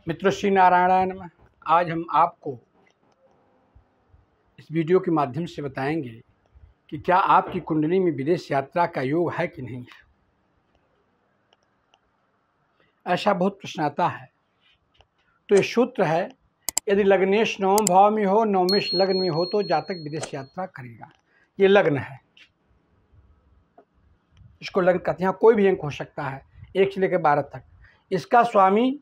मित्रों, श्री नारायण नमः। आज हम आपको इस वीडियो के माध्यम से बताएंगे कि क्या आपकी कुंडली में विदेश यात्रा का योग है कि नहीं है। ऐसा बहुत प्रश्न आता है। तो ये सूत्र है, यदि लग्नेश नवम भाव में हो, नवमेश लग्न में हो तो जातक विदेश यात्रा करेगा। ये लग्न है, इसको लग्न कहते हैं। कोई भी अंक हो सकता है, 1 से लेकर 12 तक। इसका स्वामी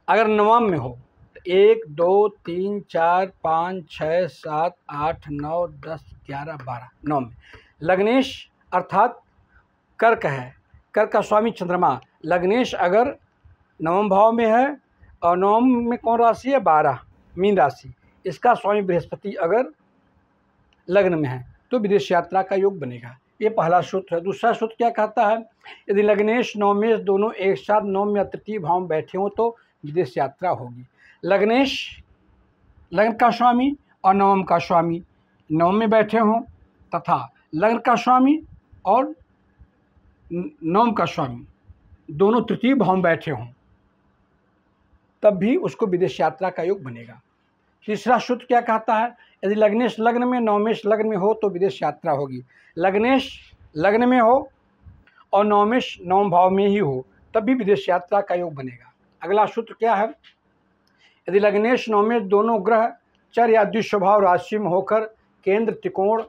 अगर नवम में हो तो 1 2 3 4 5 6 7 8 9 10 11 12 9 में। लग्नेश अर्थात कर्क है, कर्क का स्वामी चंद्रमा। लग्नेश अगर नवम भाव में है और नवम में कौन राशि है? 12, मीन राशि। इसका स्वामी बृहस्पति अगर लग्न में है तो विदेश यात्रा का योग बनेगा। ये पहला सूत्र है। दूसरा सूत्र क्या कहता है? यदि लग्नेश नवमेश दोनों एक साथ नवम या तृतीय भाव में बैठे हों तो विदेश यात्रा होगी। लग्नेश लग्न का स्वामी और नवम का स्वामी नवम में बैठे हों तथा लग्न का स्वामी और नवम का स्वामी दोनों तृतीय भाव में बैठे हों, तब भी उसको विदेश यात्रा का योग बनेगा। तीसरा सूत्र क्या कहता है? यदि लग्नेश लग्न में नवमेश लग्न में हो तो विदेश यात्रा होगी। लग्नेश लग्न में हो और नवमेश नवम भाव में ही हो तब भी विदेश यात्रा का योग बनेगा। अगला सूत्र क्या है? यदि लग्नेश नवमेश दोनों ग्रह चर या द्विस्वभाव राशि में होकर केंद्र त्रिकोण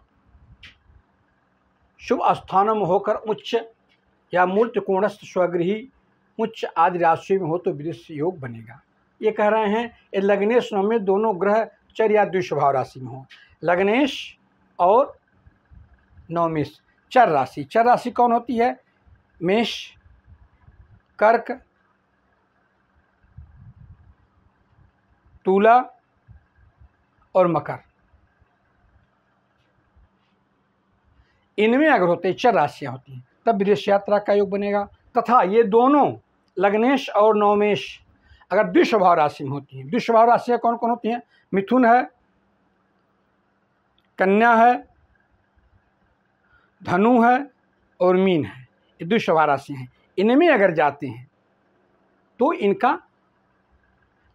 शुभ स्थानों में होकर उच्च या मूल त्रिकोणस्थ स्वगृही उच्च आदि राशि में हो तो विदेश योग बनेगा। ये कह रहे हैं यदि लग्नेश नवमेश दोनों ग्रह चर या द्विस्वभाव राशि में हो। लग्नेश और नवमेश चर राशि। चर राशि कौन होती है? मेष, कर्क, तुला और मकर। इनमें अगर होते चर राशियां होती हैं तब विदेश यात्रा का योग बनेगा। तथा ये दोनों लग्नेश और नवमेश अगर द्विस्वभाव राशि में होती हैं। द्विस्वभाव राशियां कौन कौन होती हैं? मिथुन है, कन्या है, धनु है और मीन है। ये द्विस्वभाव राशि हैं। इनमें अगर जाते हैं तो इनका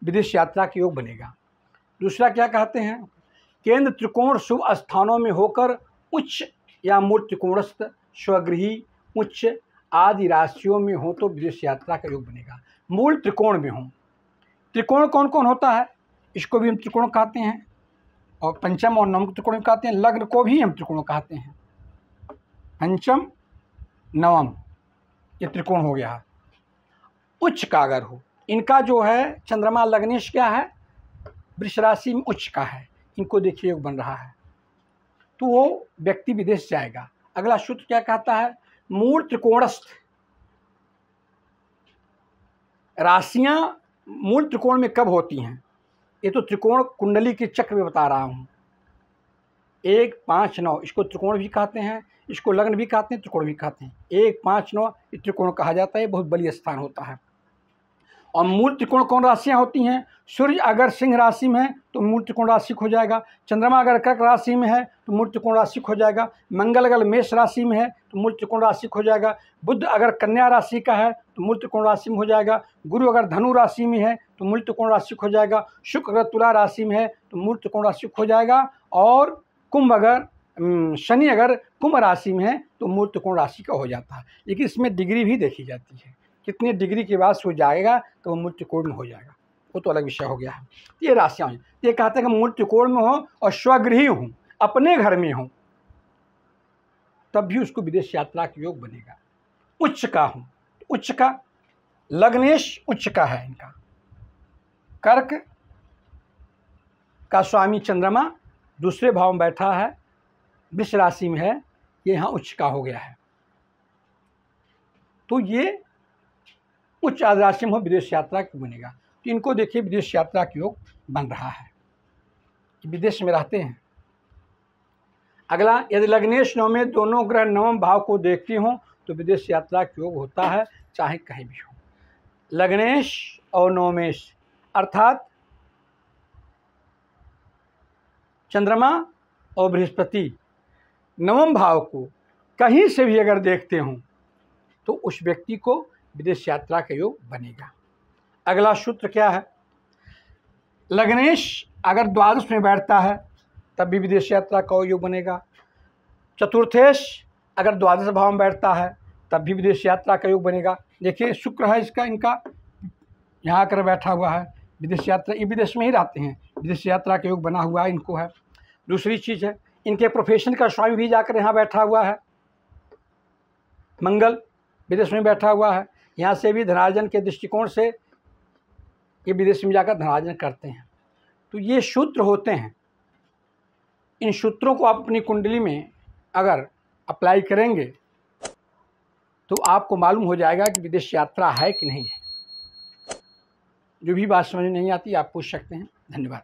विदेश यात्रा का योग बनेगा। दूसरा क्या कहते हैं? केंद्र त्रिकोण शुभ स्थानों में होकर उच्च या मूल त्रिकोणस्थ स्वगृही उच्च आदि राशियों में हो तो विदेश यात्रा का योग बनेगा। मूल त्रिकोण में हो। त्रिकोण कौन कौन होता है? इसको भी हम त्रिकोण कहते हैं और पंचम और नवम त्रिकोण कहते हैं। लग्न को भी हम त्रिकोण कहते हैं। पंचम नवम ये त्रिकोण हो गया। उच्च का अगर हो, इनका जो है चंद्रमा लग्नेश क्या है? वृष राशि में उच्च का है। इनको देखिए योग बन रहा है तो वो व्यक्ति विदेश जाएगा। अगला सूत्र क्या कहता है? मूल त्रिकोणस्थ राशियां मूल त्रिकोण में कब होती हैं? ये तो त्रिकोण कुंडली के चक्र में बता रहा हूँ। 1 5 9 इसको त्रिकोण भी कहते हैं, इसको लग्न भी कहते हैं, त्रिकोण भी कहते हैं। 1 5 9 ये त्रिकोण कहा जाता है। बहुत बलिय स्थान होता है। और मूल त्रिकोण कौन राशियां होती हैं? सूर्य अगर सिंह राशि में है तो मूल त्रिकोण राशि हो जाएगा। चंद्रमा अगर कर्क राशि में है तो मूल त्रिकोण राशि हो जाएगा। मंगल अगर मेष राशि में है तो मूल त्रिकोण राशि हो जाएगा। बुध अगर कन्या राशि का है तो मूल त्रिकोण राशि में हो जाएगा। गुरु अगर धनु राशि में है तो मूल त्रिकोण राशि हो जाएगा। शुक्र अगर तुला राशि में है तो मूल त्रिकोण राशि हो जाएगा। और कुंभ अगर शनि अगर कुंभ राशि में है तो मूल त्रिकोण राशि का हो जाता है। लेकिन इसमें डिग्री भी देखी जाती है, कितनी डिग्री के बाद हो जाएगा तो वो मूल त्रिकोण में हो जाएगा। वो तो अलग विषय हो गया है। ये राशियाँ ये कहते हैं कि मूल त्रिकोण में हो और स्वगृही हूँ, अपने घर में हूँ, तब भी उसको विदेश यात्रा का योग बनेगा। उच्च का हूँ, उच्च का लग्नेश उच्च का है। इनका कर्क का स्वामी चंद्रमा दूसरे भाव में बैठा है, वृष राशि में है, ये यहाँ उच्च का हो गया है। तो ये उच्च आदि राशि में हो विदेश यात्रा का बनेगा। तो इनको देखिए विदेश यात्रा का योग बन रहा है कि विदेश में रहते हैं। अगला, यदि लग्नेश नवमेश दोनों ग्रह नवम भाव को देखते हों तो विदेश यात्रा का योग होता है, चाहे कहीं भी हो। लग्नेश और नवमेश अर्थात चंद्रमा और बृहस्पति नवम भाव को कहीं से भी अगर देखते हों तो उस व्यक्ति को विदेश यात्रा का योग बनेगा। अगला सूत्र क्या है? लग्नेश अगर द्वादश में बैठता है तब भी विदेश यात्रा का योग बनेगा। चतुर्थेश अगर द्वादश भाव में बैठता है तब भी विदेश यात्रा का योग बनेगा। देखिए शुक्र है इनका यहाँ आकर बैठा हुआ है, विदेश यात्रा, ये विदेश में ही रहते हैं, विदेश यात्रा का योग बना हुआ इनको है। दूसरी चीज़ है, इनके प्रोफेशन का स्वामी भी जाकर यहाँ बैठा हुआ है, मंगल विदेश में बैठा हुआ है। यहाँ से भी धनार्जन के दृष्टिकोण से ये विदेश में जाकर धनार्जन करते हैं। तो ये सूत्र होते हैं, इन सूत्रों को आप अपनी कुंडली में अगर अप्लाई करेंगे तो आपको मालूम हो जाएगा कि विदेश यात्रा है कि नहीं है। जो भी बात समझ नहीं आती आप पूछ सकते हैं। धन्यवाद।